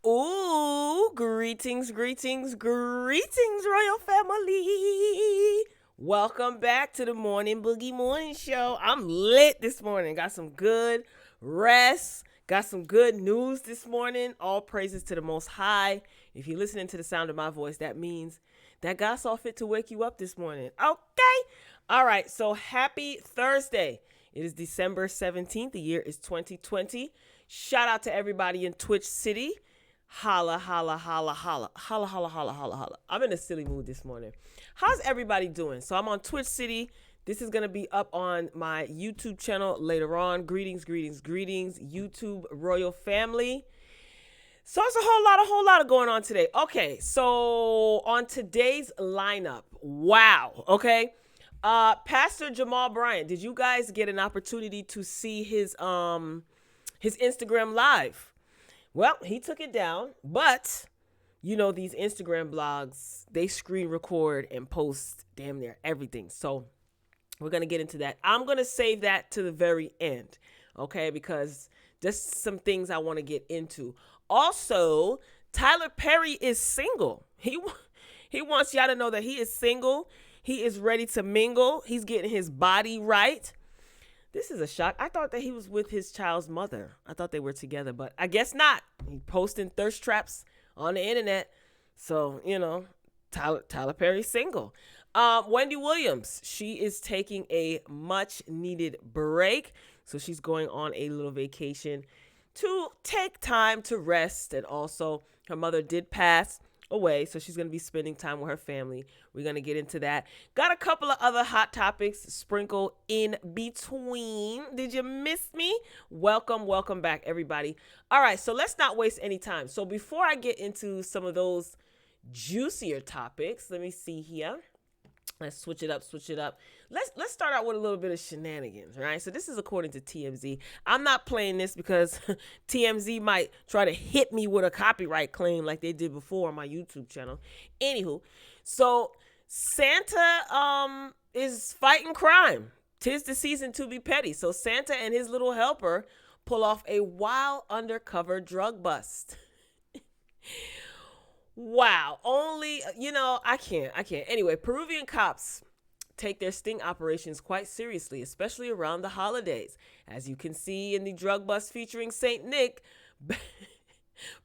Ooh, greetings, royal family. Welcome back to the Morning Boogie Morning Show. I'm lit this morning. Got some good rest. Got some good news this morning. All praises to the Most High. If you're listening to the sound of my voice, that means that God saw fit to wake you up this morning. Okay. All right. So happy Thursday. It is December 17th. The year is 2020. Shout out to everybody in Twitch City. Holla, holla, holla, holla, holla, holla, holla, holla, holla. I'm in a silly mood this morning. How's everybody doing? So I'm on Twitch City. This is going to be up on my YouTube channel later on. Greetings, YouTube royal family. So it's a whole lot of going on today. Okay, so on today's lineup, wow, okay. Pastor Jamal Bryant, did you guys get an opportunity to see his Instagram live? Well, he took it down, but you know, these Instagram blogs, they screen record and post damn near everything. So we're going to get into that. I'm going to save that to the very end, okay? Because just some things I want to get into. Also, Tyler Perry is single. He wants y'all to know that he is single. He is ready to mingle. He's getting his body right. This is a shock. I thought that he was with his child's mother. I thought they were together, but I guess not. He posting thirst traps on the internet. So, you know, Tyler Perry's single. Wendy Williams, she is taking a much needed break. So she's going on a little vacation to take time to rest. And also her mother did pass away, so she's going to be spending time with her family. We're going to get into that. Got a couple of other hot topics sprinkled in between. Did you miss me? Welcome back, everybody. All right, so let's not waste any time. So before I get into some of those juicier topics, let me see here. Let's switch it up. Let's start out with a little bit of shenanigans, right? So this is according to TMZ. I'm not playing this because TMZ might try to hit me with a copyright claim like they did before on my YouTube channel. Anywho, so Santa is fighting crime. 'Tis the season to be petty. So Santa and his little helper pull off a wild undercover drug bust. Wow. Only, I can't. Anyway, Peruvian cops take their sting operations quite seriously, especially around the holidays. As you can see in the drug bust featuring Saint Nick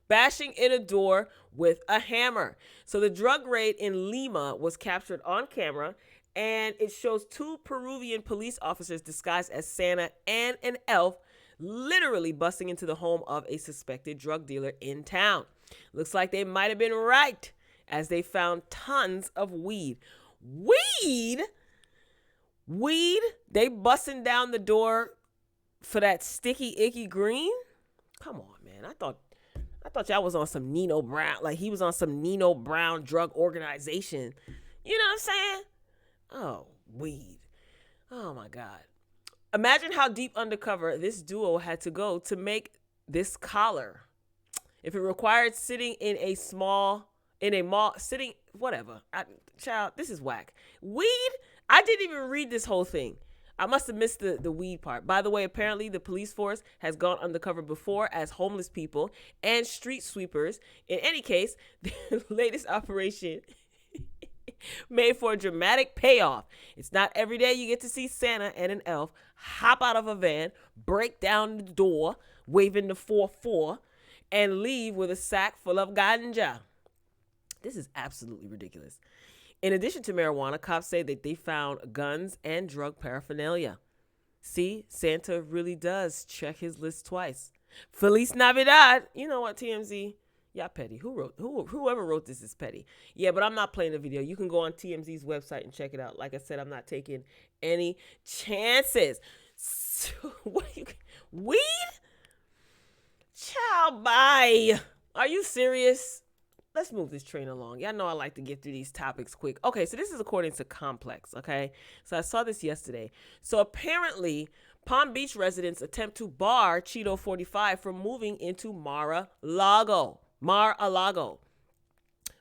bashing in a door with a hammer. So the drug raid in Lima was captured on camera, and it shows two Peruvian police officers disguised as Santa and an elf literally busting into the home of a suspected drug dealer in town. Looks like they might have been right, as they found tons of weed. Weed? They busting down the door for that sticky, icky green? Come on, man. I thought y'all was on some Nino Brown. Like he was on some Nino Brown drug organization. You know what I'm saying? Oh, weed. Oh, my God. Imagine how deep undercover this duo had to go to make this collar. If it required sitting in a mall, whatever. Child, this is whack. Weed? I didn't even read this whole thing. I must have missed the weed part. By the way, apparently the police force has gone undercover before as homeless people and street sweepers. In any case, the latest operation made for a dramatic payoff. It's not every day you get to see Santa and an elf hop out of a van, break down the door, waving the 4-4, and leave with a sack full of ganja. This is absolutely ridiculous. In addition to marijuana, cops say that they found guns and drug paraphernalia. See, Santa really does check his list twice. Feliz Navidad. You know what, TMZ? Y'all petty. Whoever wrote this is petty. Yeah, but I'm not playing the video. You can go on TMZ's website and check it out. Like I said, I'm not taking any chances. So, weed? Child, bye. Are you serious? Let's move this train along. Y'all know I like to get through these topics quick. Okay, so this is according to Complex, okay? So I saw this yesterday. So apparently, Palm Beach residents attempt to bar Cheeto 45 from moving into Mar-a-Lago.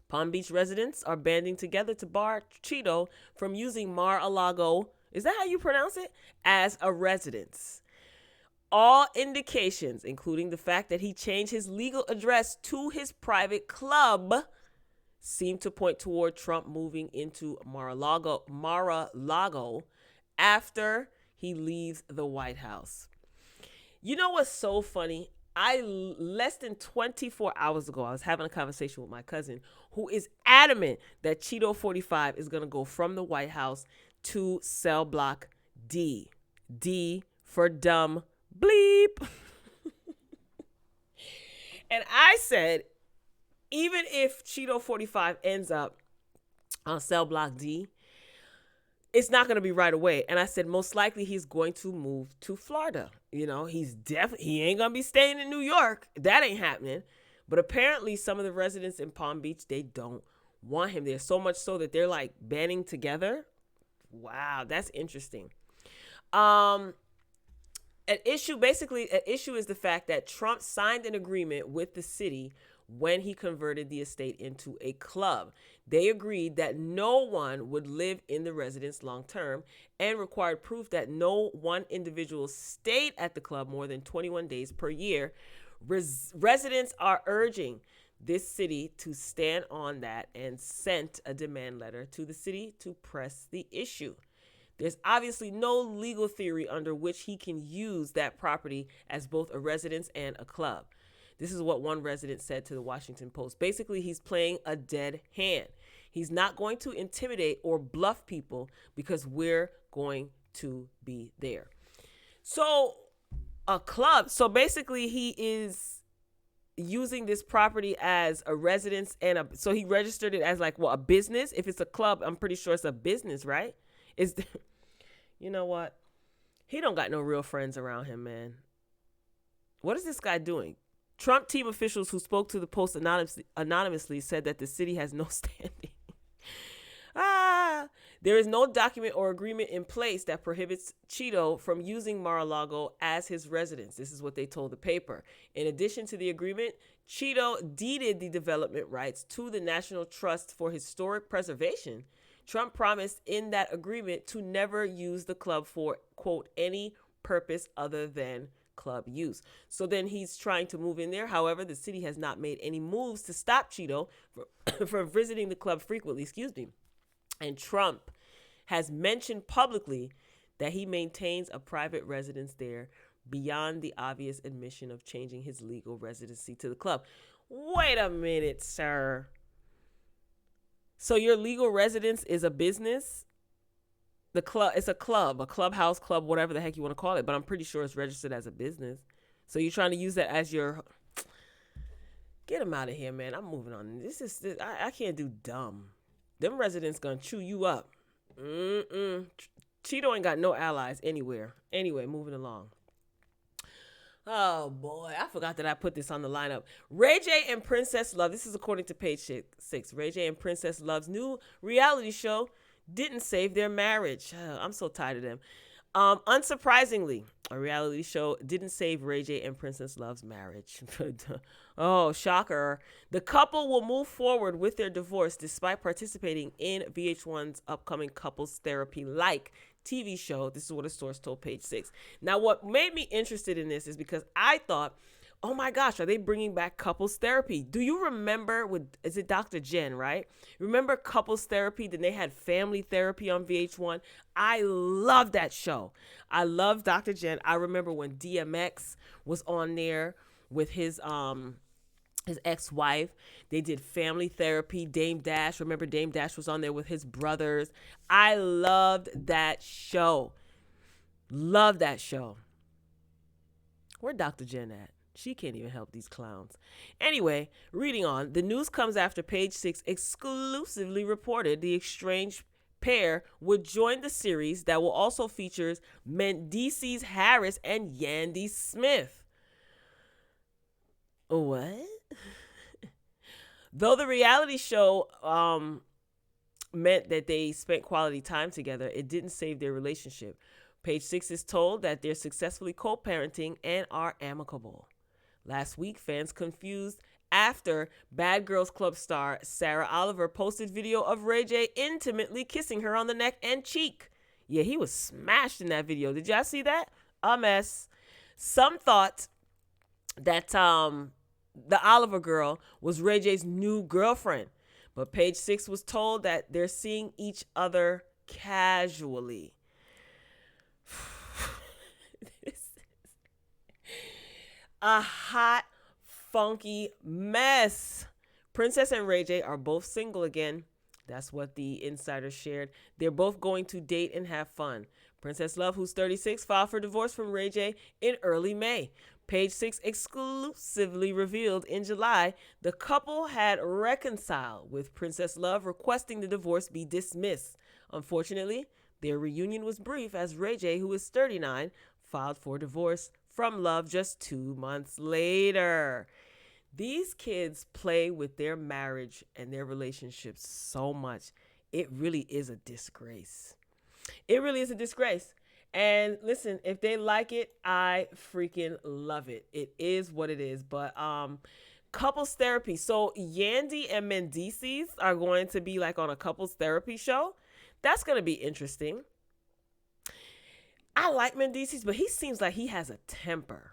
Palm Beach residents are banding together to bar Cheeto from using Mar-a-Lago, is that how you pronounce it, as a residence. All indications, including the fact that he changed his legal address to his private club, seem to point toward Trump moving into Mar-a-Lago after he leaves the White House. You know what's so funny? Less than 24 hours ago, I was having a conversation with my cousin who is adamant that Cheeto 45 is going to go from the White House to cell block D. D for dumb bleep. And I said, even if Cheeto 45 ends up on cell block D, it's not going to be right away. And I said, most likely he's going to move to Florida. You know, he ain't going to be staying in New York. That ain't happening. But apparently some of the residents in Palm Beach, they don't want him there. So much so that they're like banding together. Wow, that's interesting. An issue is the fact that Trump signed an agreement with the city when he converted the estate into a club. They agreed that no one would live in the residence long term and required proof that no one individual stayed at the club more than 21 days per year. Residents are urging this city to stand on that and sent a demand letter to the city to press the issue. There's obviously no legal theory under which he can use that property as both a residence and a club. This is what one resident said to the Washington Post. Basically, he's playing a dead hand. He's not going to intimidate or bluff people because we're going to be there. So a club. So basically, he is using this property as a residence so he registered it as like, a business. If it's a club, I'm pretty sure it's a business, right? You know what? He don't got no real friends around him, man. What is this guy doing? Trump team officials who spoke to the Post anonymously said that the city has no standing. There is no document or agreement in place that prohibits Cheeto from using Mar-a-Lago as his residence. This is what they told the paper. In addition to the agreement, Cheeto deeded the development rights to the National Trust for Historic Preservation. Trump promised in that agreement to never use the club for, quote, any purpose other than club use. So then he's trying to move in there. However, the city has not made any moves to stop Cheeto from visiting the club frequently, And Trump has mentioned publicly that he maintains a private residence there beyond the obvious admission of changing his legal residency to the club. Wait a minute, sir. So your legal residence is a business? The club, it's a club, a clubhouse, club, whatever the heck you want to call it, but I'm pretty sure it's registered as a business. So you're trying to use that as your... Get him out of here, man. I'm moving on. I can't do dumb. Them residents gonna chew you up. Cheeto ain't got no allies anywhere. Anyway, moving along. Oh boy, I forgot that I put this on the lineup. Ray J and Princess Love. This is according to page 6. Ray J and Princess Love's new reality show didn't save their marriage. I'm so tired of them. Unsurprisingly, a reality show didn't save Ray J and Princess Love's marriage. Oh, shocker. The couple will move forward with their divorce despite participating in VH1's upcoming couples therapy-like TV show. This is what a source told page 6. Now, what made me interested in this is because I thought, oh my gosh, are they bringing back couples therapy? Do you remember is it Dr. Jen, right? Remember couples therapy? Then they had family therapy on VH1. I love that show. I love Dr. Jen. I remember when DMX was on there with his ex-wife. They did family therapy. Dame Dash, remember Dame Dash was on there with his brothers. I loved that show. Love that show. Where Dr. Jen at? She can't even help these clowns. Anyway, reading on, the news comes after page 6 exclusively reported the estranged pair would join the series that will also feature Mendeecees Harris and Yandy Smith. What? Though the reality show meant that they spent quality time together, it didn't save their relationship. Page 6 is told that they're successfully co-parenting and are amicable. Last week, fans confused after Bad Girls Club star Sarah Oliver posted video of Ray J intimately kissing her on the neck and cheek. Yeah, he was smashed in that video. Did y'all see that? A mess. Some thought that the Oliver girl was Ray J's new girlfriend, but Page Six was told that they're seeing each other casually. This is a hot, funky mess. Princess and Ray J are both single again. That's what the insider shared. They're both going to date and have fun. Princess Love, who's 36, filed for divorce from Ray J in early May. Page Six exclusively revealed in July the couple had reconciled, with Princess Love requesting the divorce be dismissed. Unfortunately, their reunion was brief as Ray J, who is 39, filed for divorce from Love just 2 months later. These kids play with their marriage and their relationships so much. It really is a disgrace. It really is a disgrace. And listen, if they like it, I freaking love it. It is what it is. But couples therapy. So Yandy and Mendices are going to be like on a couples therapy show. That's going to be interesting. I like Mendices, but he seems like he has a temper.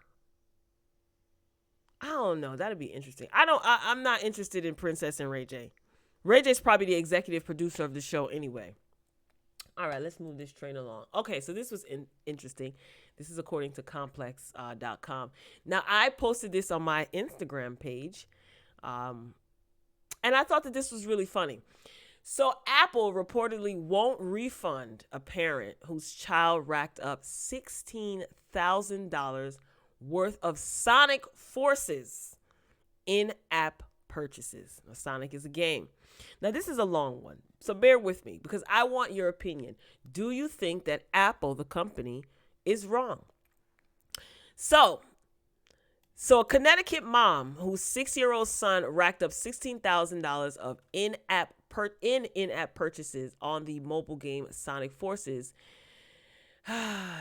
I don't know. That'd be interesting. I'm not interested in Princess and Ray J. Ray J's probably the executive producer of the show anyway. All right, let's move this train along. Okay, so this was interesting. This is according to complex.com. Now, I posted this on my Instagram page, and I thought that this was really funny. So Apple reportedly won't refund a parent whose child racked up $16,000 worth of Sonic Forces in-app purchases. Now, Sonic is a game. Now, this is a long one, so bear with me because I want your opinion. Do you think that Apple, the company, is wrong? So a Connecticut mom whose 6-year-old son racked up $16,000 of in-app purchases on the mobile game Sonic Forces.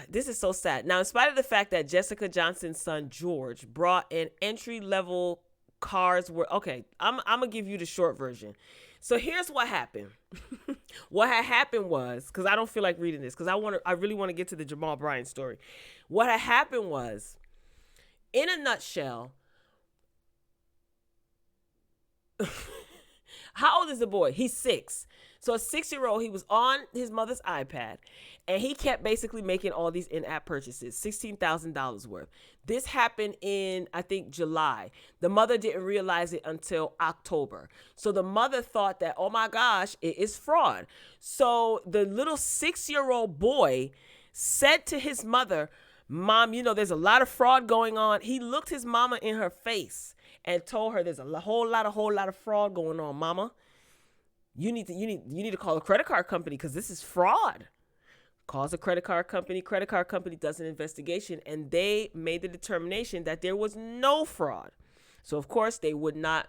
This is so sad. Now, in spite of the fact that Jessica Johnson's son George brought in entry-level cars, okay, I'm gonna give you the short version. So here's what happened. What had happened was, because I don't feel like reading this, because I really want to get to the Jamal Bryant story. What had happened was, in a nutshell, how old is the boy? He's 6. So a 6-year-old, he was on his mother's iPad, and he kept basically making all these in-app purchases, $16,000 worth. This happened in, I think, July. The mother didn't realize it until October. So the mother thought that, oh my gosh, it is fraud. So the little 6-year-old boy said to his mother, Mom, there's a lot of fraud going on. He looked his mama in her face and told her there's a whole lot of fraud going on, Mama. You need to call a credit card company because this is fraud. Calls a credit card company does an investigation, and they made the determination that there was no fraud. So of course they would not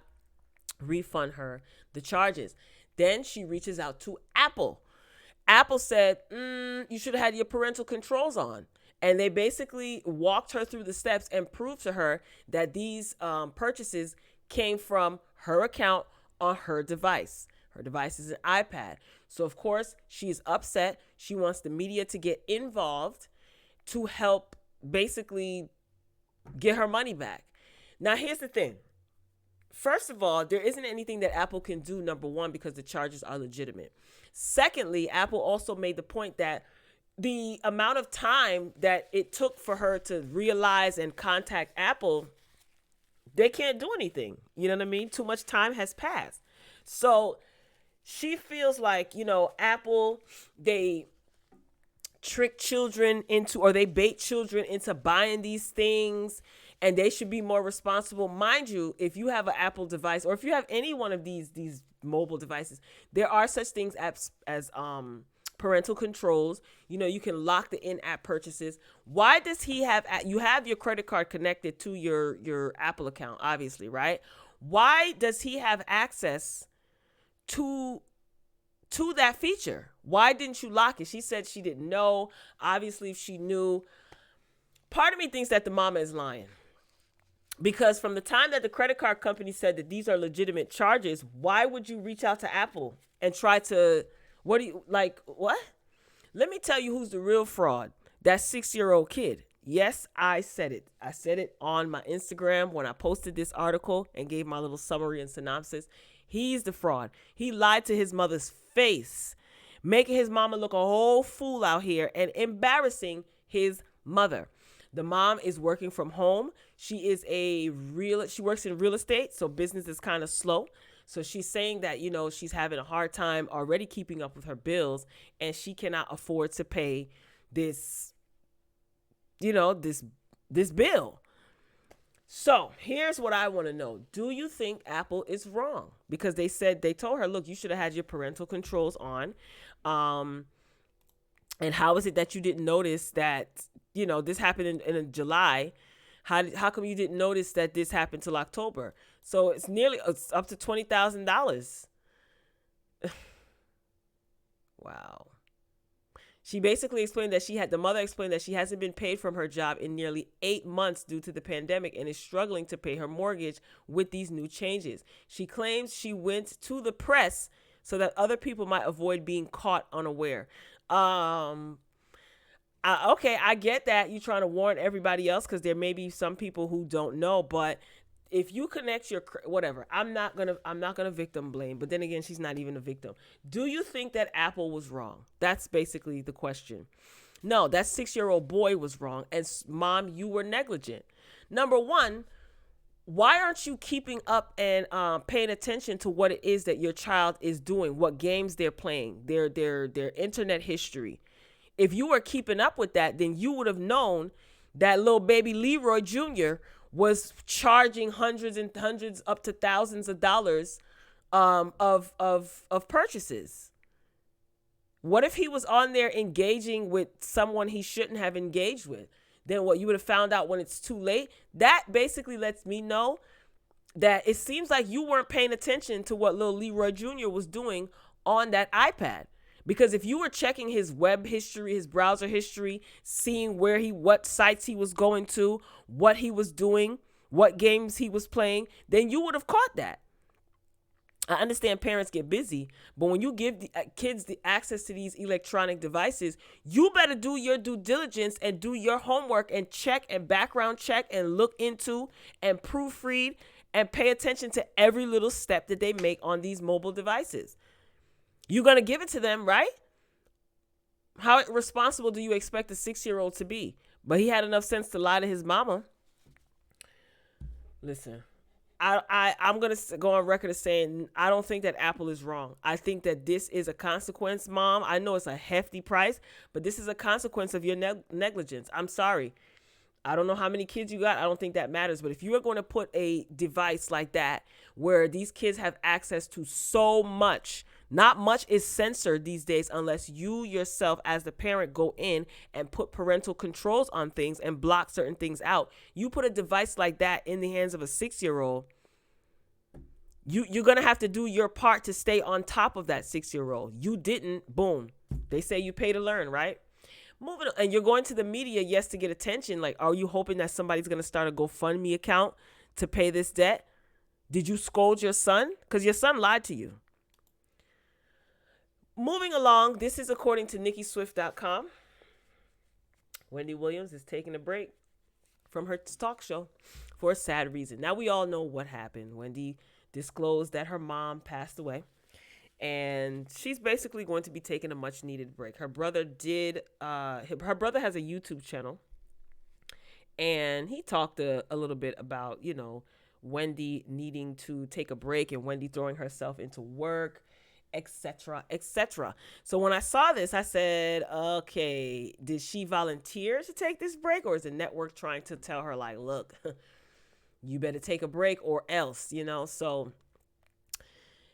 refund her the charges. Then she reaches out to Apple. Apple said, you should have had your parental controls on. And they basically walked her through the steps and proved to her that these purchases came from her account on her device. Her device is an iPad. So, of course, she's upset. She wants the media to get involved to help basically get her money back. Now, here's the thing. First of all, there isn't anything that Apple can do, number one, because the charges are legitimate. Secondly, Apple also made the point that the amount of time that it took for her to realize and contact Apple, they can't do anything. You know what I mean? Too much time has passed. So she feels like, Apple, they trick children into, or they bait children into buying these things, and they should be more responsible. Mind you, if you have an Apple device, or if you have any one of these mobile devices, there are such things as parental controls. You can lock the in-app purchases. Why does you have your credit card connected to your Apple account, obviously, right? Why does he have access to that feature? Why didn't you lock it? She said she didn't know. Obviously, if she knew, part of me thinks that the mama is lying. Because from the time that the credit card company said that these are legitimate charges, why would you reach out to Apple and try to, what? Let me tell you who's the real fraud. That 6-year-old kid. Yes, I said it. I said it on my Instagram when I posted this article and gave my little summary and synopsis. He's the fraud. He lied to his mother's face, making his mama look a whole fool out here and embarrassing his mother. The mom is working from home. She works in real estate, so business is kind of slow. So she's saying that, she's having a hard time already keeping up with her bills, and she cannot afford to pay this, this bill. So here's what I want to know. Do you think Apple is wrong? Because they told her, look, you should have had your parental controls on. And how is it that you didn't notice that, this happened in July? How come you didn't notice that this happened till October? So it's up to $20,000. Wow. She basically explained that the mother explained that she hasn't been paid from her job in nearly 8 months due to the pandemic and is struggling to pay her mortgage with these new changes. She claims she went to the press so that other people might avoid being caught unaware. Okay, I get that you're trying to warn everybody else because there may be some people who don't know, but if you connect your whatever, I'm not gonna victim blame, but then again, she's not even a victim. Do you think that Apple was wrong? That's basically the question. No, that 6-year-old boy was wrong, and mom, you were negligent. Number one, why aren't you keeping up and paying attention to what it is that your child is doing, what games they're playing, their internet history? If you were keeping up with that, then you would have known that little baby Leroy Jr. was charging hundreds and hundreds up to thousands of dollars of purchases. What if he was on there engaging with someone he shouldn't have engaged with? Then what, you would have found out when it's too late? That basically lets me know that it seems like you weren't paying attention to what little Leroy Jr. was doing on that iPad. Because if you were checking his web history, his browser history, seeing what sites he was going to, what he was doing, what games he was playing, then you would have caught that. I understand parents get busy, but when you give the kids the access to these electronic devices, you better do your due diligence and do your homework and check and background check and look into and proofread and pay attention to every little step that they make on these mobile devices. You're going to give it to them, right? How responsible do you expect a 6-year-old to be? But he had enough sense to lie to his mama. Listen, I'm going to go on record as saying I don't think that Apple is wrong. I think that this is a consequence, Mom. I know it's a hefty price, but this is a consequence of your negligence. I'm sorry. I don't know how many kids you got. I don't think that matters. But if you are going to put a device like that where these kids have access to so much, not much is censored these days unless you yourself as the parent go in and put parental controls on things and block certain things out. You put a device like that in the hands of a 6-year-old, you're going to have to do your part to stay on top of that 6-year-old. You didn't, boom. They say you pay to learn, right? Moving on, and you're going to the media, yes, to get attention. Like, are you hoping that somebody's going to start a GoFundMe account to pay this debt? Did you scold your son? Because your son lied to you. Moving along, this is according to NikkiSwift.com. Wendy Williams is taking a break from her talk show for a sad reason. Now, we all know what happened. Wendy disclosed that her mom passed away. And she's basically going to be taking a much needed break. Her brother has a YouTube channel. And he talked a little bit about, Wendy needing to take a break and Wendy throwing herself into work, etc., etc. So when I saw this, I said, okay, did she volunteer to take this break? Or is the network trying to tell her, like, look, you better take a break or else, So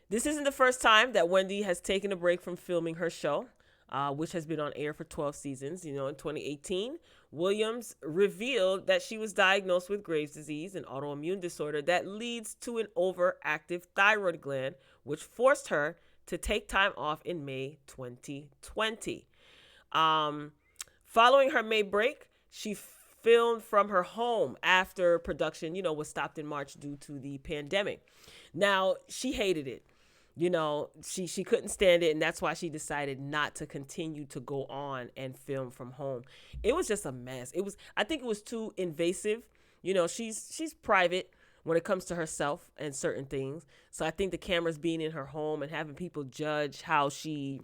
this isn't the first time that Wendy has taken a break from filming her show, which has been on air for 12 seasons. In 2018, Williams revealed that she was diagnosed with Graves' disease, an autoimmune disorder that leads to an overactive thyroid gland, which forced her to take time off in May 2020. Following her May break, she filmed from her home after production, was stopped in March due to the pandemic. Now, she hated it. she couldn't stand it, and that's why she decided not to continue to go on and film from home. It was just a mess. I think it was too invasive. She's private when it comes to herself and certain things. So I think the cameras being in her home and having people judge how she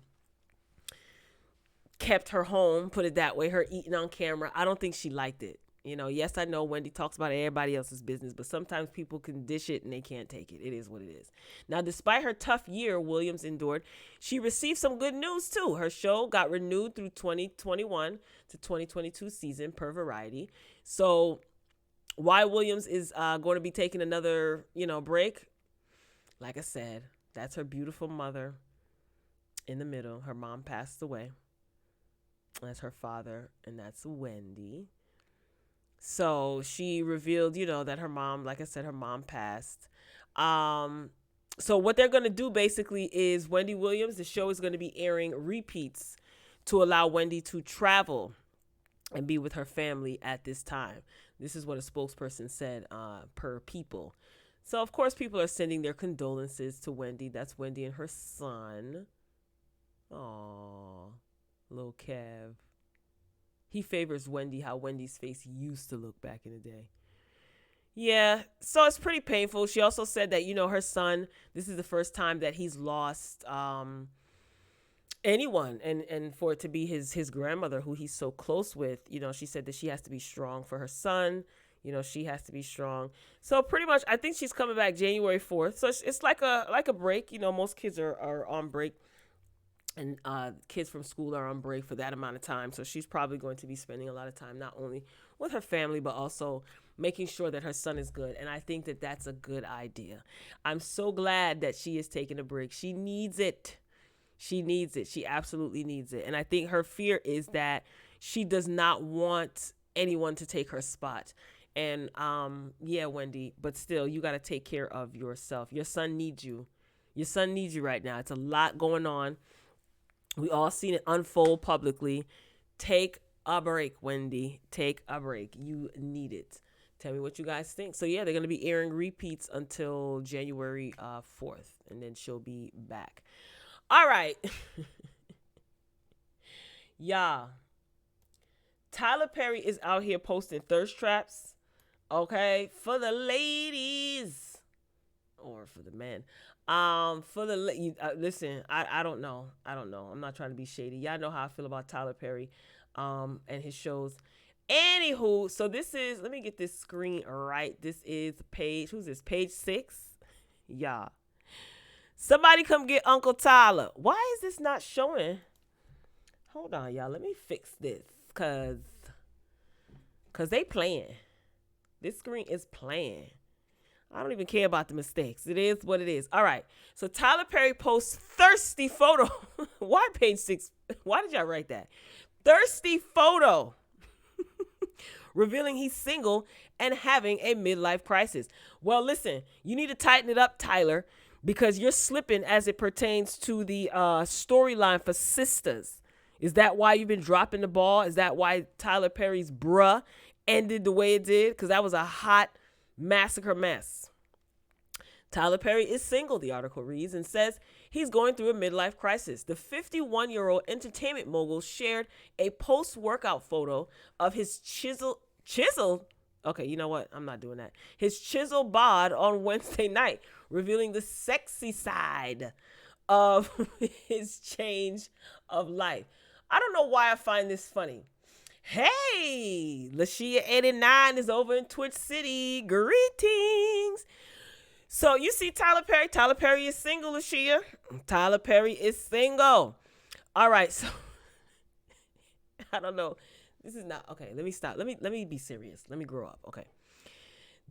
kept her home, put it that way, her eating on camera, I don't think she liked it. Yes, I know Wendy talks about everybody else's business, but sometimes people can dish it and they can't take it. It is what it is. Now, despite her tough year Williams endured, she received some good news too. Her show got renewed through 2021 to 2022 season per Variety. So why Williams is going to be taking another, break, like I said, that's her beautiful mother in the middle. Her mom passed away. That's her father, and that's Wendy. So she revealed, that her mom, like I said, her mom passed. So what they're going to do basically is Wendy Williams, the show is going to be airing repeats to allow Wendy to travel and be with her family at this time. This is what a spokesperson said per People. So, of course, people are sending their condolences to Wendy. That's Wendy and her son. Aww. Little Kev. He favors Wendy how Wendy's face used to look back in the day. Yeah, so it's pretty painful. She also said that, her son, this is the first time that he's lost anyone. And for it to be his grandmother, who he's so close with, she said that she has to be strong for her son. She has to be strong. So pretty much, I think she's coming back January 4th. So it's like a break. Most kids are on break. And kids from school are on break for that amount of time. So she's probably going to be spending a lot of time not only with her family, but also making sure that her son is good. And I think that that's a good idea. I'm so glad that she is taking a break. She needs it. She needs it. She absolutely needs it. And I think her fear is that she does not want anyone to take her spot. And yeah, Wendy, but still, you got to take care of yourself. Your son needs you. Your son needs you right now. It's a lot going on. We all seen it unfold publicly. Take a break, Wendy. Take a break. You need it. Tell me what you guys think. So, yeah, they're going to be airing repeats until January 4th, and then she'll be back. All right. Y'all. Tyler Perry is out here posting thirst traps, okay, for the ladies or for the men. Listen, I don't know. I'm not trying to be shady. Y'all know how I feel about Tyler Perry, and his shows. Anywho, so this is, let me get this screen right. This is page 6? Y'all. Somebody come get Uncle Tyler. Why is this not showing? Hold on, y'all. Let me fix this, cause they playing. This screen is playing. I don't even care about the mistakes. It is what it is. All right. So Tyler Perry posts thirsty photo. Why page 6? Why did y'all write that? Thirsty photo. Revealing he's single and having a midlife crisis. Well, listen, you need to tighten it up, Tyler, because you're slipping as it pertains to the storyline for Sisters. Is that why you've been dropping the ball? Is that why Tyler Perry's bruh ended the way it did? Because that was a hot massacre mess. Tyler Perry is single, the article reads, and says he's going through a midlife crisis. The 51-year-old entertainment mogul shared a post-workout photo of his chiseled. Okay, you know what? I'm not doing that. His chiseled bod on Wednesday night, revealing the sexy side of his change of life. I don't know why I find this funny. Hey, Lashia89 is over in Twitch City. Greetings. So you see Tyler Perry. Tyler Perry is single, Lashia. Tyler Perry is single. All right, so I don't know. This is not okay. Let me stop. Let me be serious. Let me grow up. Okay.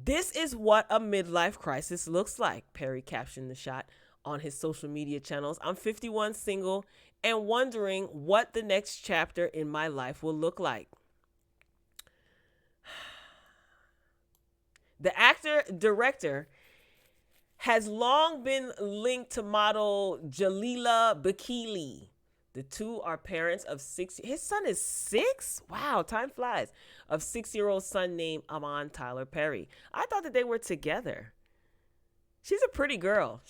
This is what a midlife crisis looks like. Perry captioned the shot on his social media channels. I'm 51, single, and wondering what the next chapter in my life will look like. The actor-director has long been linked to model Jalila Bakili. The two are parents of 6. His son is 6? Wow, time flies. Of 6-year-old son named Amon Tyler Perry. I thought that they were together. She's a pretty girl.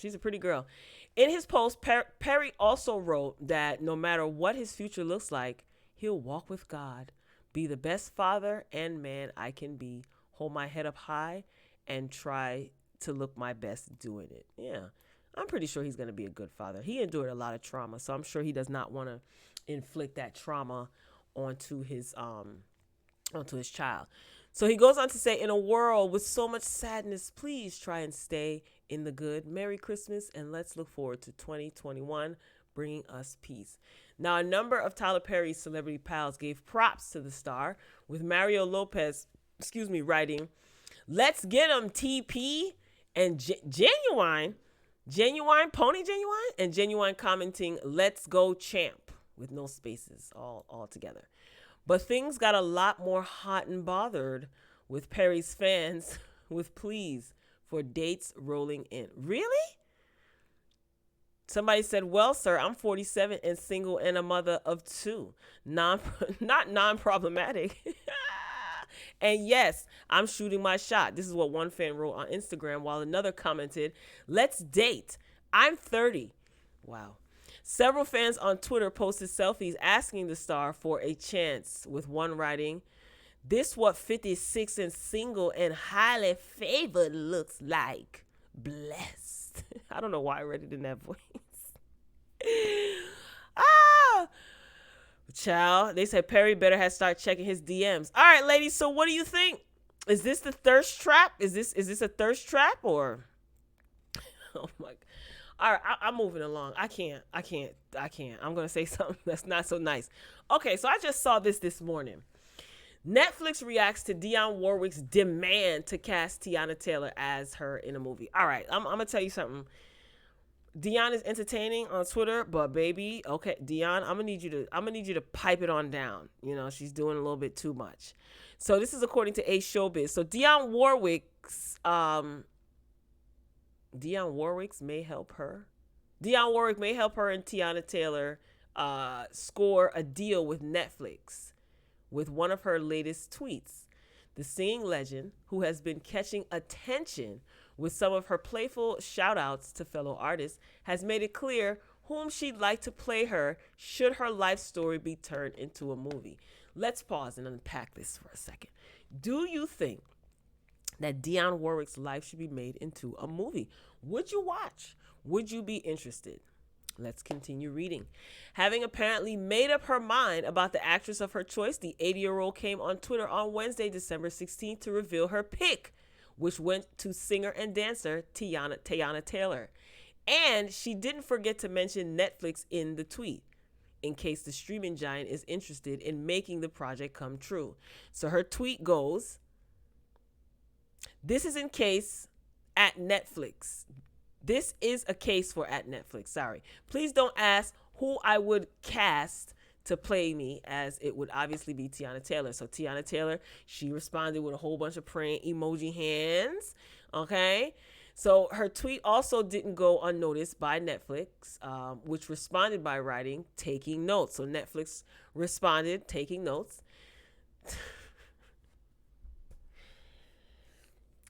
In his post, Perry also wrote that no matter what his future looks like, he'll walk with God, be the best father and man I can be, hold my head up high, and try to look my best doing it. Yeah, I'm pretty sure he's going to be a good father. He endured a lot of trauma, so I'm sure he does not want to inflict that trauma onto his child. So he goes on to say, in a world with so much sadness, please try and stay in the good. Merry Christmas, and let's look forward to 2021 bringing us peace. Now, a number of Tyler Perry's celebrity pals gave props to the star, with Mario Lopez, writing, "Let's get 'em, TP," and Genuine, and Genuine commenting, "Let's go, champ," with no spaces, all together. But things got a lot more hot and bothered with Perry's fans with pleas for dates rolling in. Really? Somebody said, "Well, sir, I'm 47 and single and a mother of 2. Not non-problematic." And yes, I'm shooting my shot. This is what one fan wrote on Instagram, while another commented, "Let's date. I'm 30. Wow. Several fans on Twitter posted selfies asking the star for a chance, with one writing, "This what 56 and single and highly favored looks like. Blessed." I don't know why I read it in that voice. Child, they said Perry better have start checking his DMs. All right, ladies, so what do you think? Is this the thirst trap? Is this a thirst trap, or? Oh my God. All right, I'm moving along. I can't. I'm going to say something that's not so nice. Okay, so I just saw this morning. Netflix reacts to Dionne Warwick's demand to cast Teyana Taylor as her in a movie. All right, I'm going to tell you something. Dionne is entertaining on Twitter, but baby, okay, Dionne, I'm gonna need you to pipe it on down. You know, she's doing a little bit too much. So this is according to A Showbiz. So Dionne Warwick's may help her. Dionne Warwick may help her and Teyana Taylor score a deal with Netflix with one of her latest tweets. The singing legend, who has been catching attention with some of her playful shout-outs to fellow artists, has made it clear whom she'd like to play her should her life story be turned into a movie. Let's pause and unpack this for a second. Do you think that Dionne Warwick's life should be made into a movie? Would you watch? Would you be interested? Let's continue reading. Having apparently made up her mind about the actress of her choice, the 80-year-old came on Twitter on Wednesday, December 16th, to reveal her pick, which went to singer and dancer Teyana Taylor. And she didn't forget to mention Netflix in the tweet, in case the streaming giant is interested in making the project come true. So her tweet goes, "This is in case at Netflix. This is a case for at Netflix. Sorry. Please don't ask who I would cast to play me, as it would obviously be Teyana Taylor." So Teyana Taylor, she responded with a whole bunch of praying emoji hands. Okay. So her tweet also didn't go unnoticed by Netflix, which responded by writing, "Taking notes." So Netflix responded, "Taking notes."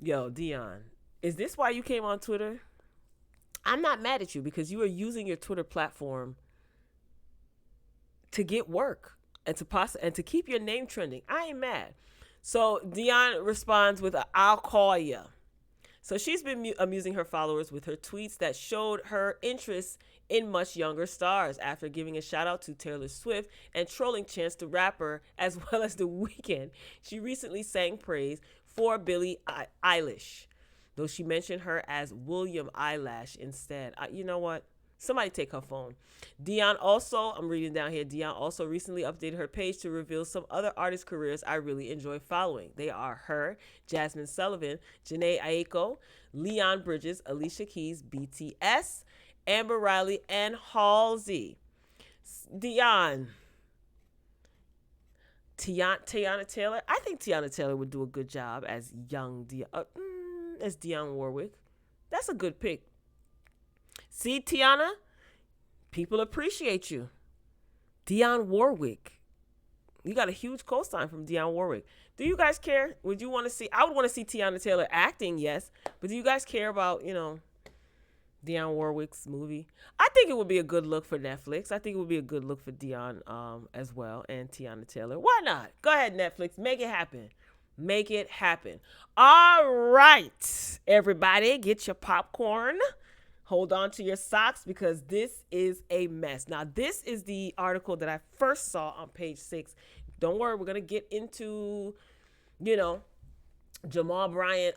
Yo, Dionne, is this why you came on Twitter? I'm not mad at you, because you are using your Twitter platform to get work and to keep your name trending. I ain't mad. So Dionne responds with a "I'll call ya." So she's been amusing her followers with her tweets that showed her interest in much younger stars, after giving a shout out to Taylor Swift and trolling Chance the Rapper as well as The Weeknd. She recently sang praise for Billie Eilish, though she mentioned her as William Eyelash instead. You know what? Somebody take her phone. Dionne also, I'm reading down here, Dionne also recently updated her page to reveal some other artist careers I really enjoy following. They are her, Jasmine Sullivan, Janae Aiko, Leon Bridges, Alicia Keys, BTS, Amber Riley, and Halsey. Dionne. Teyana Taylor. I think Teyana Taylor would do a good job as as Dionne Warwick. That's a good pick. See, Teyana, people appreciate you. Dionne Warwick. You got a huge co-sign from Dionne Warwick. Do you guys care? Would you want to see? I would want to see Teyana Taylor acting, yes. But do you guys care about, Dionne Warwick's movie. I think it would be a good look for Netflix. I think it would be a good look for Dionne as well, and Tiana Taylor. Why not? Go ahead, Netflix. Make it happen. Make it happen. All right, everybody, get your popcorn. Hold on to your socks because this is a mess. Now, this is the article that I first saw on page 6. Don't worry, we're going to get into, Jamal Bryant.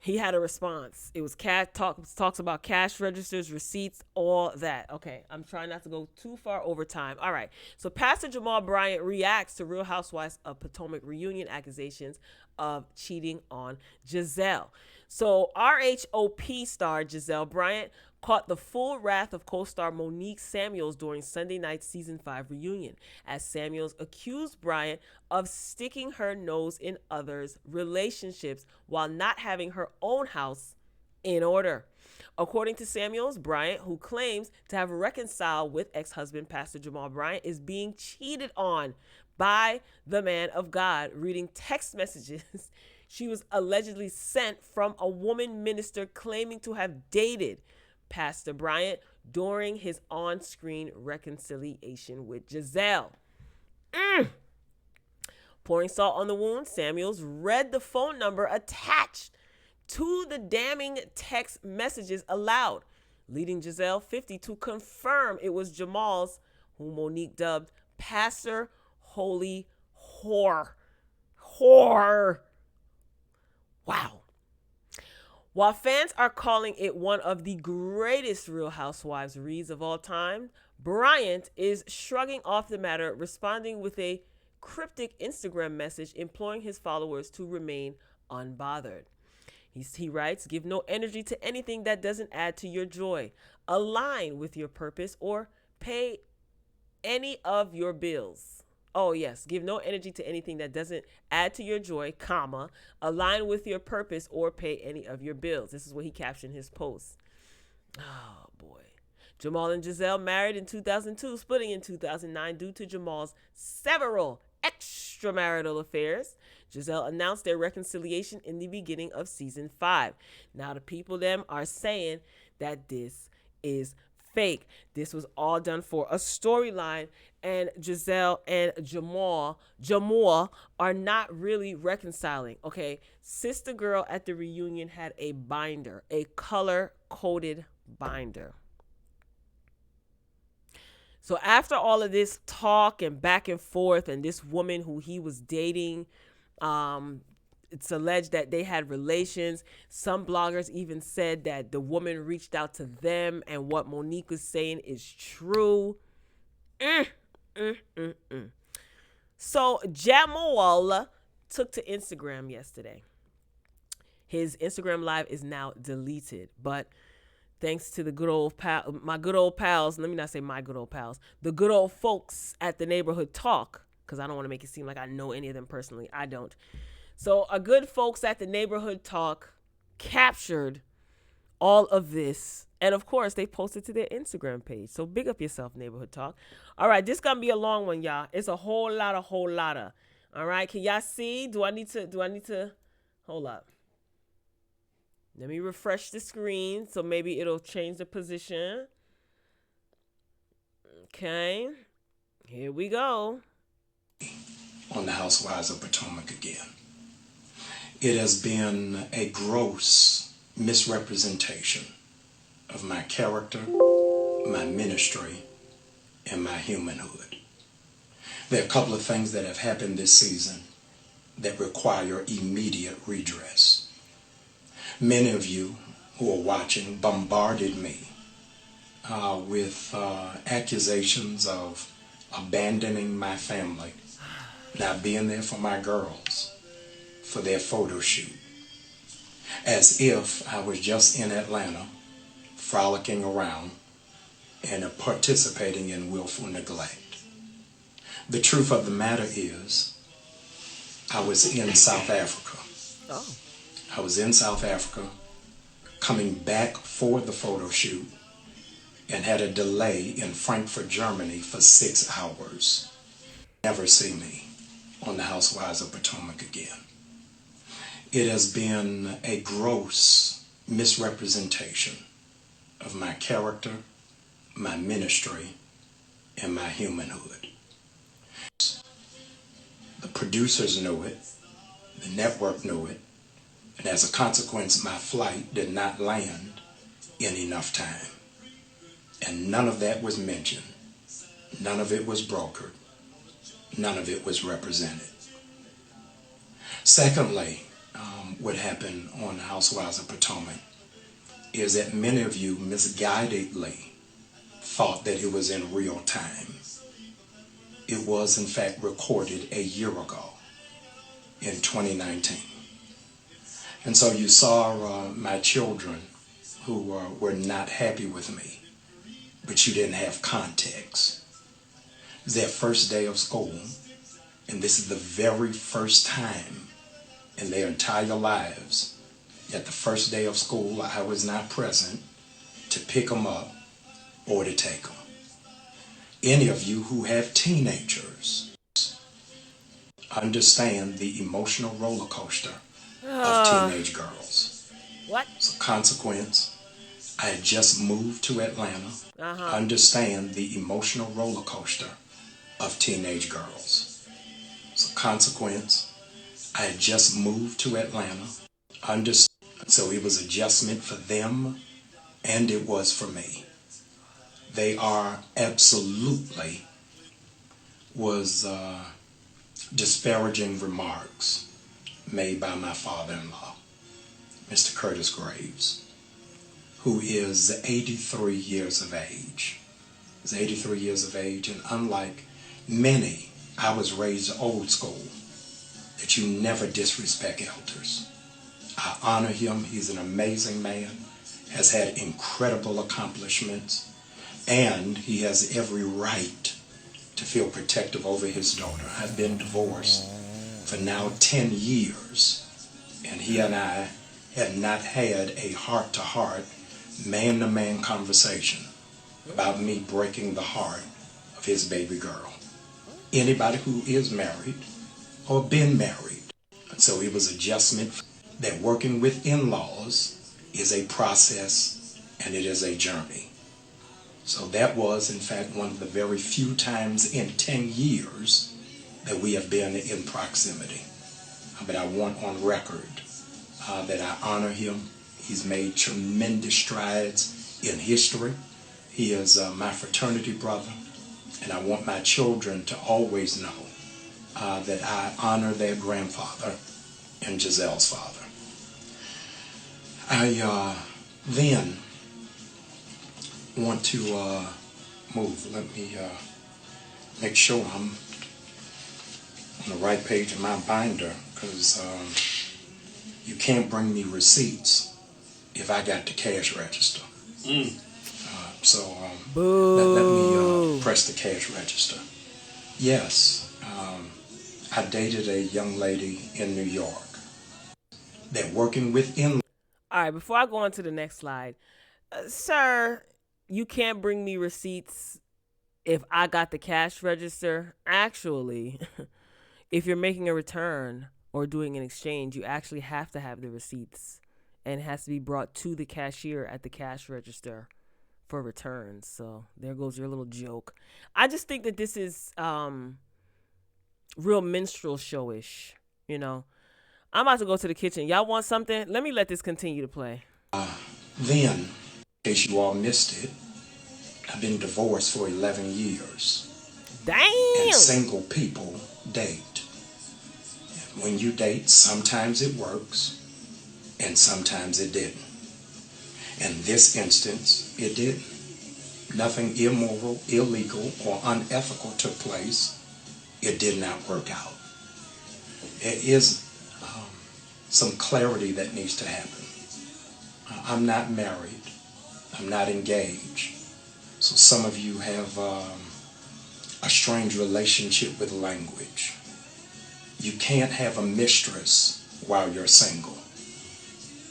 He had a response. It was talks about cash registers, receipts, all that. Okay, I'm trying not to go too far over time. All right. So Pastor Jamal Bryant reacts to Real Housewives of Potomac reunion accusations of cheating on Giselle. So RHOP star Giselle Bryant caught the full wrath of co-star Monique Samuels during Sunday night's season 5 reunion, as Samuels accused Bryant of sticking her nose in others' relationships while not having her own house in order. According to Samuels, Bryant, who claims to have reconciled with ex-husband Pastor Jamal Bryant, is being cheated on by the man of God, reading text messages she was allegedly sent from a woman minister claiming to have dated Pastor Bryant during his on-screen reconciliation with Giselle. Pouring salt on the wound, Samuels read the phone number attached to the damning text messages aloud, leading Giselle 50 to confirm it was Jamal's, whom Monique dubbed Pastor Holy Whore. Wow. While fans are calling it one of the greatest Real Housewives reads of all time, Bryant is shrugging off the matter, responding with a cryptic Instagram message imploring his followers to remain unbothered. He writes, "Give no energy to anything that doesn't add to your joy, align with your purpose, or pay any of your bills." Oh, yes. Give no energy to anything that doesn't add to your joy, comma, align with your purpose, or pay any of your bills. This is what he captioned his post. Oh, boy. Jamal and Giselle married in 2002, splitting in 2009 due to Jamal's several extramarital affairs. Giselle announced their reconciliation in the beginning of season 5. Now, the people them are saying that this is fake. This was all done for a storyline, and Giselle and Jamal are not really reconciling. Okay, Sister Girl at the reunion had a binder, a color-coded binder. So after all of this talk and back and forth, and this woman who he was dating, it's alleged that they had relations. Some bloggers even said that the woman reached out to them, and what Monique was saying is true. So Jamal took to Instagram yesterday. His Instagram live is now deleted, but thanks to the good old my good old pals, let me not say my good old pals, the good old folks at the Neighborhood Talk, because I don't want to make it seem like I know any of them personally. I don't. So a good folks at the Neighborhood Talk captured all of this. And of course, they posted to their Instagram page. So big up yourself, Neighborhood Talk. All right, this going to be a long one, y'all. It's a whole lot of. All right, can y'all see? Do I need to? Hold up. Let me refresh the screen so maybe it'll change the position. Okay, here we go. On the Housewives of Potomac again. It has been a gross misrepresentation of my character, my ministry, and my humanhood. There are a couple of things that have happened this season that require immediate redress. Many of you who are watching bombarded me with accusations of abandoning my family, not being there for my girls for their photo shoot, as if I was just in Atlanta frolicking around and participating in willful neglect. The truth of the matter is, I was in South Africa. I was in South Africa coming back for the photo shoot and had a delay in Frankfurt, Germany for 6 hours. Never see me on the Housewives of Potomac again. It has been a gross misrepresentation of my character, my ministry, and my humanhood. The producers knew it, the network knew it, and as a consequence, my flight did not land in enough time. And none of that was mentioned. None of it was brokered. None of it was represented. Secondly, what happened on Housewives of Potomac is that many of you misguidedly thought that it was in real time. It was, in fact, recorded a year ago in 2019. And so you saw my children who were not happy with me, but you didn't have context. It was their first day of school, and this is the very first time in their entire lives that the first day of school I was not present to pick them up or to take them. Any of you who have teenagers understand the emotional roller coaster of teenage girls. What? So consequence, I had just moved to Atlanta. Understand the emotional roller coaster of teenage girls. So consequence, I had just moved to Atlanta. So it was adjustment for them, and it was for me. They are absolutely was disparaging remarks made by my father-in-law, Mr. Curtis Graves, who is 83 years of age. He's 83 years of age, and unlike many, I was raised old school, that you never disrespect elders. I honor him. He's an amazing man, has had incredible accomplishments, and he has every right to feel protective over his daughter. I've been divorced for now 10 years, and he and I have not had a heart-to-heart, man-to-man conversation about me breaking the heart of his baby girl. Anybody who is married or been married. So it was adjustment that working with in-laws is a process and it is a journey. So that was, in fact, one of the very few times in 10 years that we have been in proximity. But I want on record that I honor him. He's made tremendous strides in history. He is my fraternity brother, and I want my children to always know that I honor their grandfather and Giselle's father. I then want to move. Let me make sure I'm on the right page of my binder, because you can't bring me receipts if I got the cash register. So let me press the cash register. Yes, I dated a young lady in New York. They're working with in. All right, before I go on to the next slide, sir, you can't bring me receipts if I got the cash register. Actually, if you're making a return or doing an exchange, you actually have to have the receipts, and it has to be brought to the cashier at the cash register for returns. So there goes your little joke. I just think that this is real minstrel showish, you know. I'm about to go to the kitchen. Y'all want something? Let me let this continue to play. Then, in case you all missed it, I've been divorced for 11 years. Damn! And single people date. When you date, sometimes it works, and sometimes it didn't. In this instance, it didn't. Nothing immoral, illegal, or unethical took place. It did not work out. There is some clarity that needs to happen. I'm not married. I'm not engaged. So some of you have a strange relationship with language. You can't have a mistress while you're single.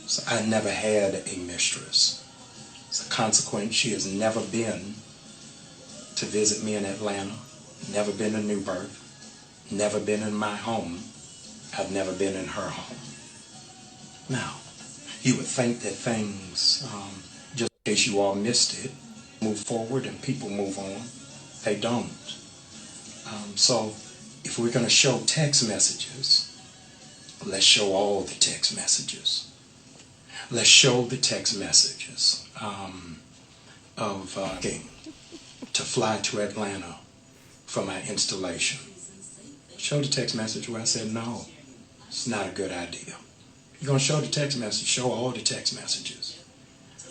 So I never had a mistress. As a consequence, she has never been to visit me in Atlanta, never been to Newburgh, never been in my home. I've never been in her home. Now, You would think that things, just in case you all missed it, move forward and people move on. They don't. So if we're going to show text messages, let's show all the text messages. Let's show the text messages of to fly to Atlanta for my installation. Show the text message where I said, no, it's not a good idea. You're going to show the text message, show all the text messages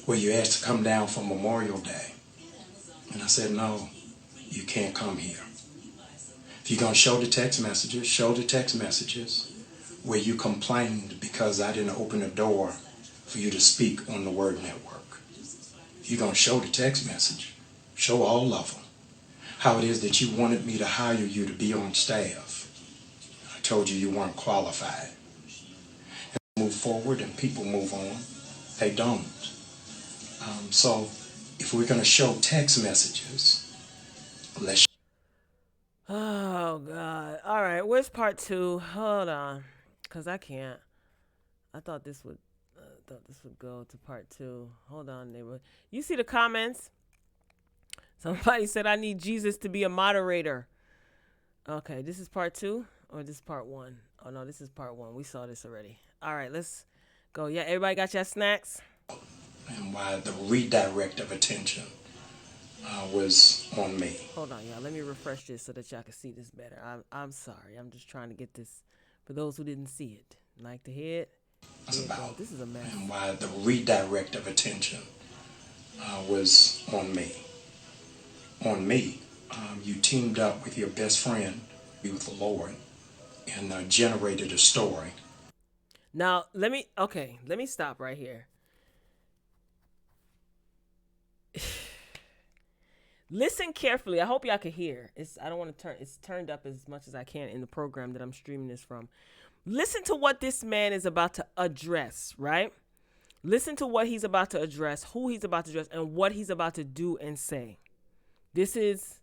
where you asked to come down for Memorial Day. And I said, no, you can't come here. If you're going to show the text messages where you complained because I didn't open the door for you to speak on the Word Network. If you're going to show the text message, show all of them. How it is that you wanted me to hire you to be on staff. I told you weren't qualified. And move forward and people move on. They don't. So if we're going to show text messages, let's. Oh, God. All right. Where's part 2? Hold on. Because I can't. I thought this would go to part 2. Hold on, neighbor. You see the comments? Somebody said I need Jesus to be a moderator. Okay, this is part 2 or this is part 1? Oh, no, this is part 1. We saw this already. All right, let's go. Yeah, everybody got your snacks? And why the redirect of attention was on me. Hold on, y'all. Let me refresh this so that y'all can see this better. I'm sorry. I'm just trying to get this for those who didn't see it. Like to hear it? About. This is a mess. And why the redirect of attention was on me. On me, you teamed up with your best friend, with the Lord, and generated a story. Now, let me stop right here. Listen carefully. I hope y'all can hear. I don't want to turn. It's turned up as much as I can in the program that I'm streaming this from. Listen to what this man is about to address, right? Listen to what he's about to address, who he's about to address, and what he's about to do and say. This is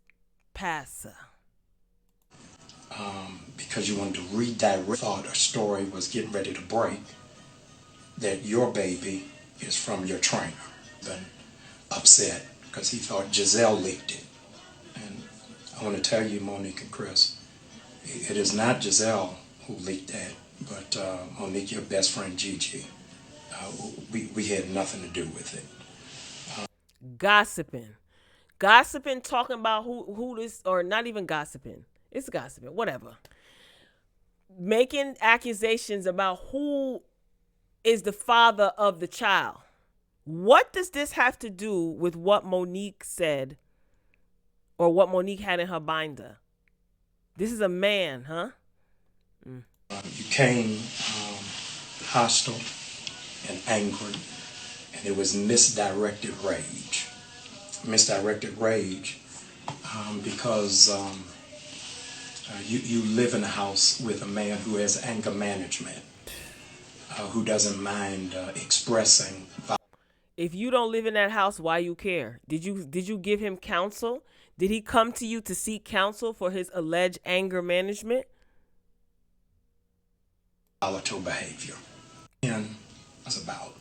Pastor. Because you wanted to redirect, thought a story was getting ready to break, that your baby is from your trainer. Been upset because he thought Giselle leaked it. And I want to tell you, Monique and Chris, it is not Giselle who leaked that, but Monique, your best friend Gigi. We had nothing to do with it. Gossiping, talking about who this, or not even gossiping. It's gossiping, whatever. Making accusations about who is the father of the child. What does this have to do with what Monique said or what Monique had in her binder? This is a man, huh? You came hostile and angry, and it was misdirected rage. Because you live in a house with a man who has anger management, who doesn't mind expressing. If you don't live in that house, why you care? Did you give him counsel? Did he come to you to seek counsel for his alleged anger management? Volatile behavior. And that's about.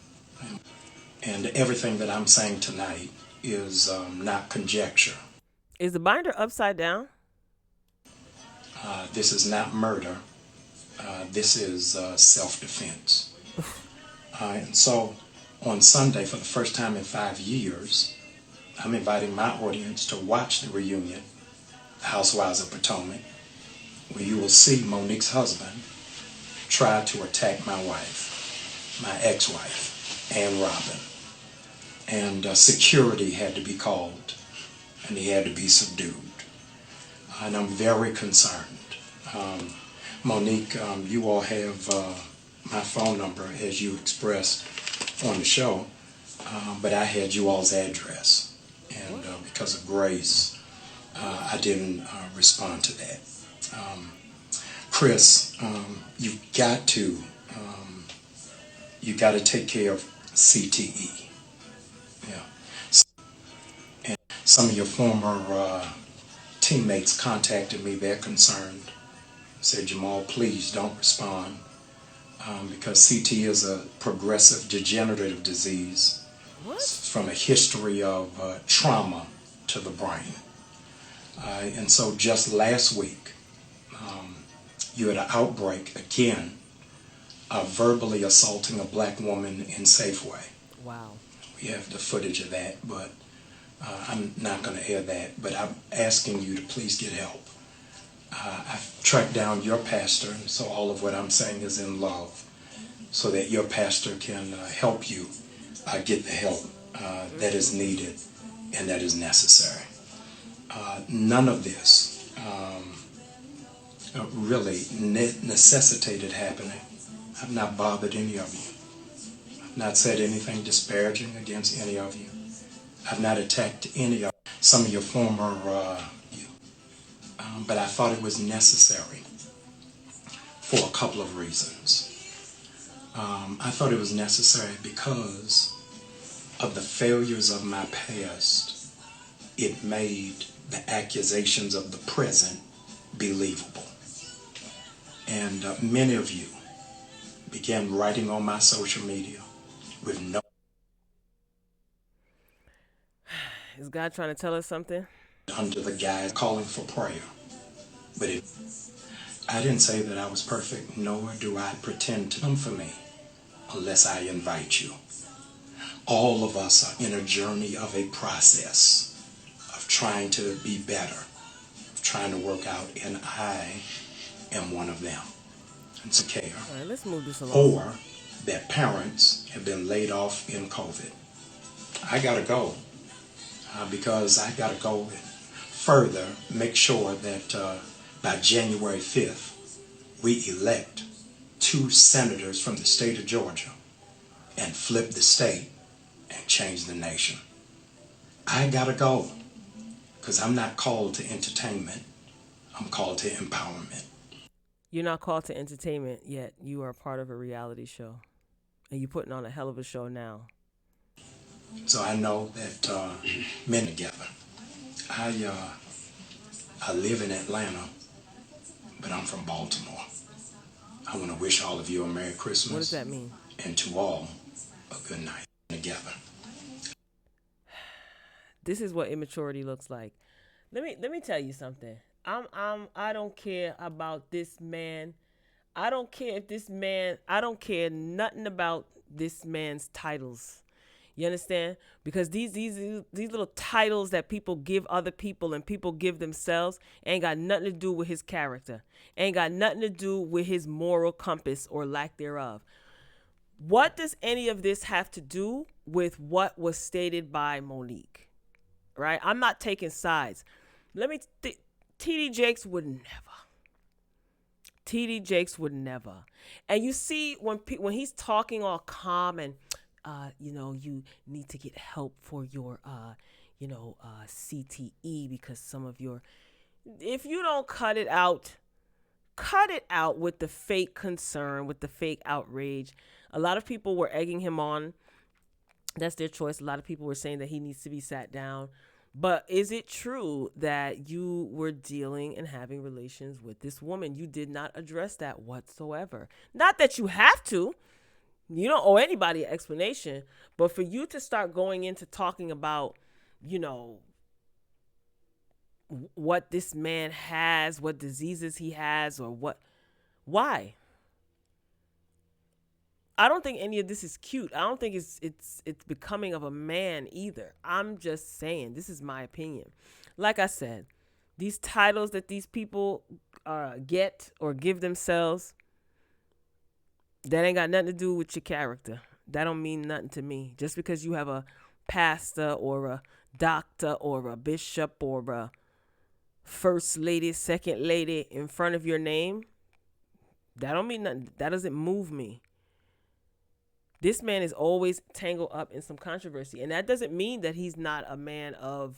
And everything that I'm saying tonight is not conjecture. Is the binder upside down? This is not murder. This is self-defense. And so on Sunday, for the first time in 5 years, I'm inviting my audience to watch the reunion, The Housewives of Potomac, where you will see Monique's husband try to attack my wife, my ex-wife, Ann Robin. And security had to be called, and he had to be subdued. And I'm very concerned. Monique, you all have my phone number, as you expressed on the show, but I had you all's address. And because of grace, I didn't respond to that. Chris, you've got to take care of CTE. Yeah. And some of your former teammates contacted me. They're concerned. Said, Jamal, please don't respond because CT is a progressive degenerative disease. What? It's from a history of trauma to the brain. And so just last week, you had an outbreak again of verbally assaulting a black woman in Safeway. Wow. We have the footage of that, but I'm not going to air that. But I'm asking you to please get help. I've tracked down your pastor, and so all of what I'm saying is in love, so that your pastor can help you get the help that is needed and that is necessary. None of this really necessitated happening. I've not bothered any of you. I've not said anything disparaging against any of you. I've not attacked any of some of your former but I thought it was necessary for a couple of reasons. I thought it was necessary because of the failures of my past. It made the accusations of the present believable. And many of you began writing on my social media with no... Is God trying to tell us something? Under the guise calling for prayer. But I didn't say that I was perfect, nor do I pretend to come for me unless I invite you. All of us are in a journey of a process of trying to be better, of trying to work out, and I am one of them. And so care. All right, let's move this along. Or that parents have been laid off in COVID. I gotta go because I gotta go further, make sure that by January 5th, we elect 2 senators from the state of Georgia and flip the state and change the nation. I gotta go because I'm not called to entertainment. I'm called to empowerment. You're not called to entertainment yet. You are part of a reality show. And you're putting on a hell of a show now. So I know that men together. I live in Atlanta, but I'm from Baltimore. I want to wish all of you a Merry Christmas. What does that mean? And to all, a good night together. This is what immaturity looks like. Let me tell you something. I don't care about this man. I don't care nothing about this man's titles. You understand? Because these little titles that people give other people and people give themselves ain't got nothing to do with his character. Ain't got nothing to do with his moral compass or lack thereof. What does any of this have to do with what was stated by Monique? Right? I'm not taking sides. TD Jakes would never. TD Jakes would never. And you see when he's talking all calm and you need to get help for your, CTE because some of your, if you don't cut it out with the fake concern, with the fake outrage. A lot of people were egging him on. That's their choice. A lot of people were saying that he needs to be sat down. But is it true that you were dealing and having relations with this woman? You did not address that whatsoever. Not that you have to. You don't owe anybody an explanation, but for you to start going into talking about, what this man has, what diseases he has, or what, why? I don't think any of this is cute. I don't think it's becoming of a man either. I'm just saying, this is my opinion. Like I said, these titles that these people get or give themselves, that ain't got nothing to do with your character. That don't mean nothing to me. Just because you have a pastor or a doctor or a bishop or a first lady, second lady in front of your name, that don't mean nothing. That doesn't move me. This man is always tangled up in some controversy. And that doesn't mean that he's not a man of,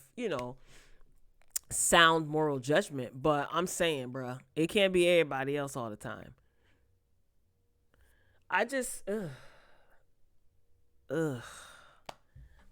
sound moral judgment. But I'm saying, bruh, it can't be everybody else all the time. I just, I'm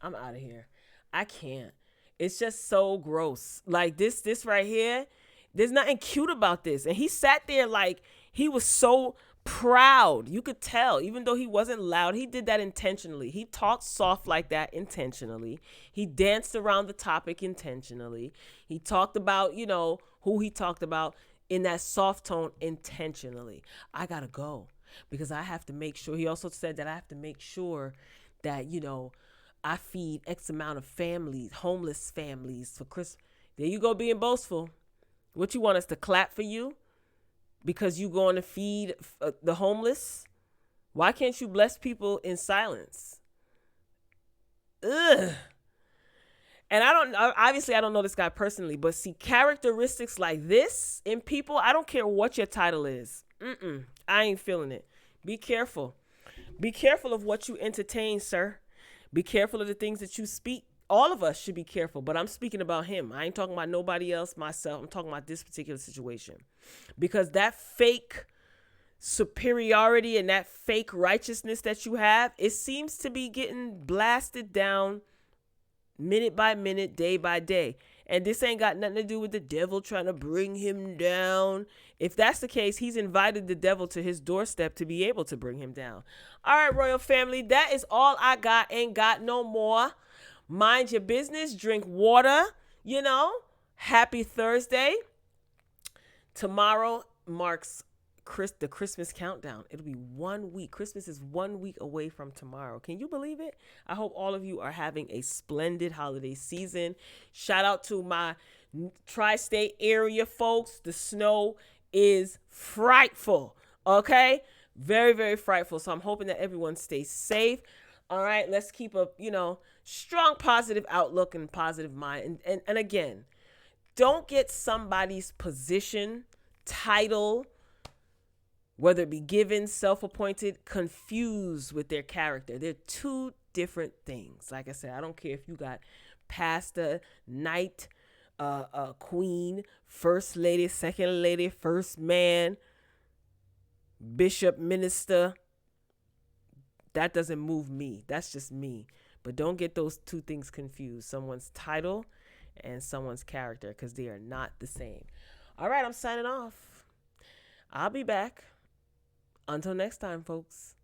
out of here. I can't. It's just so gross. Like this right here, there's nothing cute about this. And he sat there like he was so proud. You could tell, even though he wasn't loud, he did that intentionally. He talked soft like that intentionally. He danced around the topic intentionally. He talked about, who he talked about in that soft tone intentionally. I gotta go because I have to make sure. He also said that I have to make sure that, I feed X amount of families, homeless families for Christmas. There you go, being boastful. What, you want us to clap for you because you going to feed the homeless? Why can't you bless people in silence? Ugh. And obviously I don't know this guy personally, but see, characteristics like this in people, I don't care what your title is. I ain't feeling it. Be careful. Be careful of what you entertain, sir. Be careful of the things that you speak. All of us should be careful, but I'm speaking about him. I ain't talking about nobody else, myself. I'm talking about this particular situation. Because that fake superiority and that fake righteousness that you have, it seems to be getting blasted down minute by minute, day by day. And this ain't got nothing to do with the devil trying to bring him down. If that's the case, he's invited the devil to his doorstep to be able to bring him down. All right, royal family, that is all I got. Ain't got no more. Mind your business. Drink water. Happy Thursday. Tomorrow marks the Christmas countdown. It'll be 1 week. Christmas is 1 week away from tomorrow. Can you believe it? I hope all of you are having a splendid holiday season. Shout out to my tri-state area folks. The snow is frightful. Okay? Very, very frightful. So I'm hoping that everyone stays safe. All right, let's keep a, strong positive outlook and positive mind. And again, don't get somebody's position, title, whether it be given, self-appointed, confused with their character. They're two different things. Like I said, I don't care if you got pastor, knight, queen, first lady, second lady, first man, bishop, minister. That doesn't move me. That's just me. But don't get those two things confused. Someone's title and someone's character, because they are not the same. All right, I'm signing off. I'll be back. Until next time, folks.